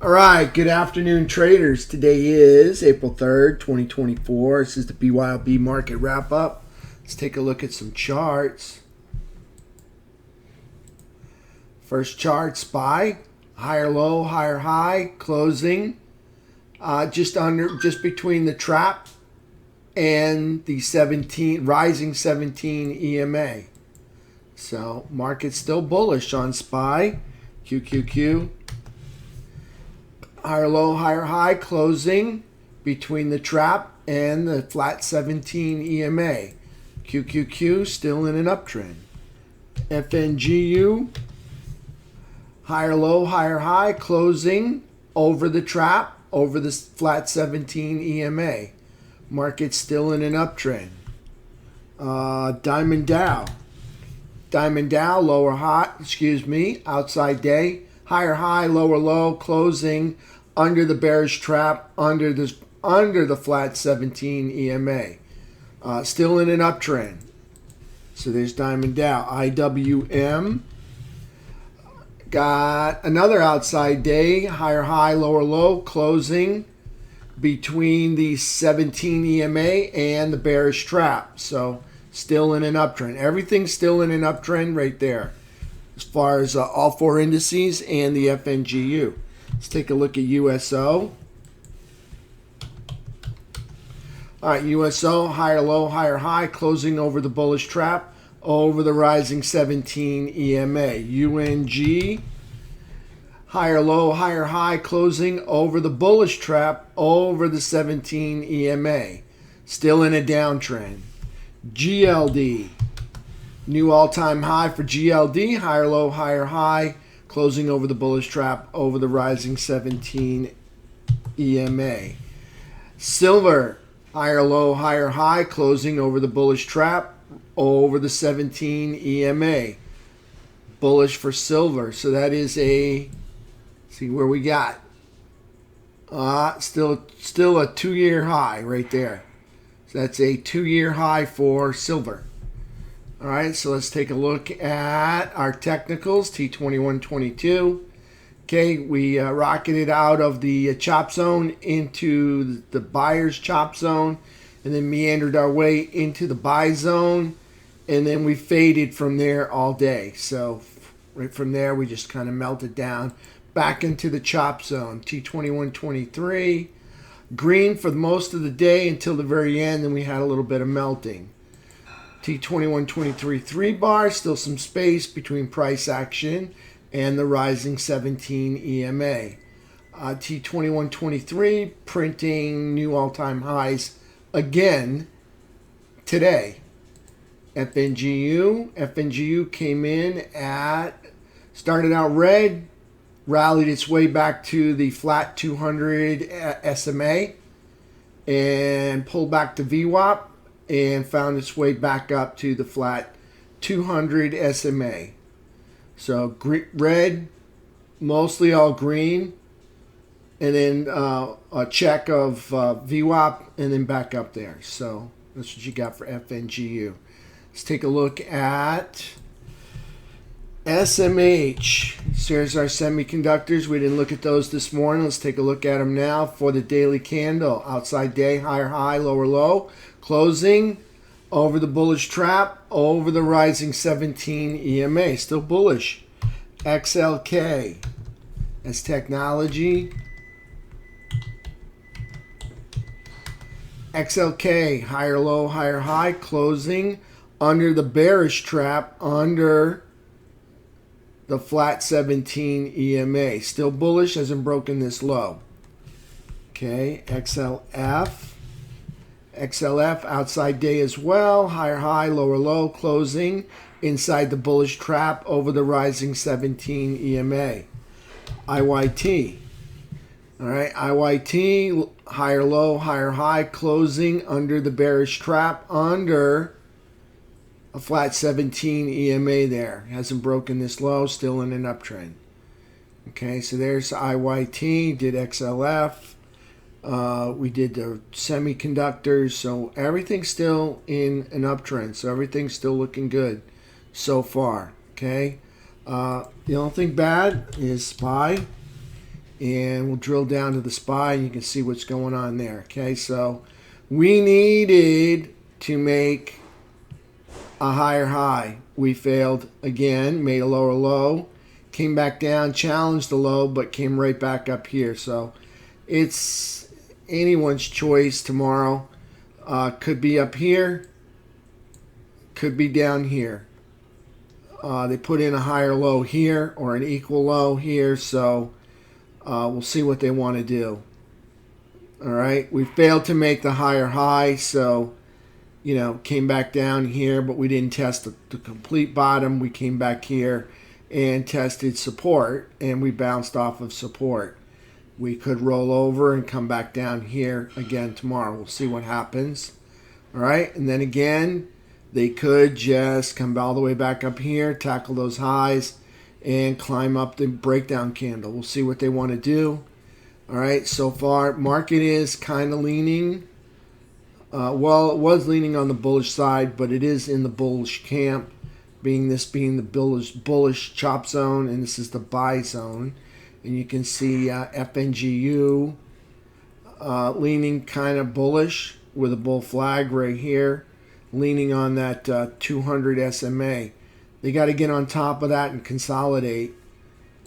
All right, good afternoon, traders. Today is April 3rd, 2024. This is the BYOB Market Wrap Up. Let's take a look at some charts. First chart, SPY, higher low, higher high, closing just between the trap and the rising 17 EMA. So market's still bullish on SPY, QQQ. Higher low, higher high, closing between the trap and the flat 17 EMA. QQQ still in an uptrend. FNGU, higher low, higher high, closing over the trap, over the flat 17 EMA. Market's still in an uptrend. Diamond Dow, lower high, outside day, higher high, lower low, closing under the bearish trap, under the flat 17 EMA. Still in an uptrend. So there's Diamond Dow. IWM got another outside day, higher high, lower low, closing between the 17 EMA and the bearish trap. So still in an uptrend. Everything's still in an uptrend right there, as far as all four indices and the FNGU. Let's take a look at USO. All right, USO, higher low, higher high, closing over the bullish trap, over the rising 17 EMA. UNG, higher low, higher high, closing over the bullish trap, over the 17 EMA. Still in a downtrend. GLD, new all-time high for GLD, higher low, higher high, closing over the bullish trap, over the rising 17 EMA. Silver, higher low, higher high, closing over the bullish trap, over the 17 EMA. Bullish for silver. So that is see where we got. Still a 2-year high right there. So that's a 2-year high for silver. All right, so let's take a look at our technicals, T2122. Okay, we rocketed out of the chop zone into the buyer's chop zone, and then meandered our way into the buy zone, and then we faded from there all day. So right from there, we just kind of melted down back into the chop zone. T2123, green for most of the day until the very end, and we had a little bit of melting. T2123 3 bar, still some space between price action and the rising 17 EMA. T2123 printing new all-time highs again today. FNGU came in started out red, rallied its way back to the flat 200 SMA and pulled back to VWAP and found its way back up to the flat 200 SMA. So red, mostly all green, and then a check of VWAP, and then back up there. So that's what you got for FNGU. Let's take a look at SMH. Here's our semiconductors. We didn't look at those this morning. Let's take a look at them now for the daily candle. Outside day, higher high, lower low. Closing over the bullish trap, over the rising 17 EMA. Still bullish. XLK as technology. XLK, higher low, higher high. Closing under the bearish trap, under the flat 17 EMA. Still bullish, hasn't broken this low. Okay, XLF. XLF outside day as well, higher high, lower low, closing inside the bullish trap, over the rising 17 EMA. IYT. All right, IYT, higher low, higher high, closing under the bearish trap, under a flat 17 EMA there. Hasn't broken this low, still in an uptrend. Okay, so there's IYT, did XLF. We did the semiconductors, so everything's still in an uptrend. So everything's still looking good so far. Okay. The only thing bad is SPY. And we'll drill down to the SPY and you can see what's going on there. Okay, so we needed to make a higher high. We failed again, made a lower low, came back down, challenged the low, but came right back up here. So it's anyone's choice tomorrow. Could be up here, could be down here. They put in a higher low here or an equal low here, so we'll see what they want to do. All right, we failed to make the higher high, so came back down here, but we didn't test the complete bottom. We came back here and tested support, and we bounced off of support. We could roll over and come back down here again tomorrow. We'll see what happens. All right, and then again, they could just come all the way back up here, tackle those highs, and climb up the breakdown candle. We'll see what they want to do. All right, so far, market is kind of leaning. Well, it was leaning on the bullish side, but it is in the bullish camp, being the bullish chop zone, and this is the buy zone. And you can see FNGU leaning kind of bullish with a bull flag right here, leaning on that 200 SMA. They got to get on top of that and consolidate,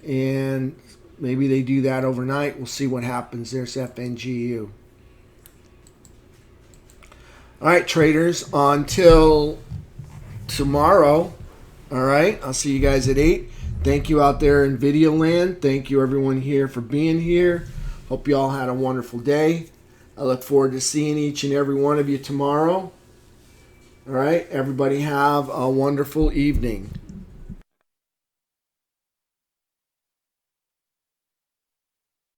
and maybe they do that overnight. We'll see what happens. There's FNGU. All right, traders, until tomorrow. All right, I'll see you guys at 8. Thank you out there in video land. Thank you, everyone here, for being here. Hope you all had a wonderful day. I look forward to seeing each and every one of you tomorrow. All right, everybody have a wonderful evening.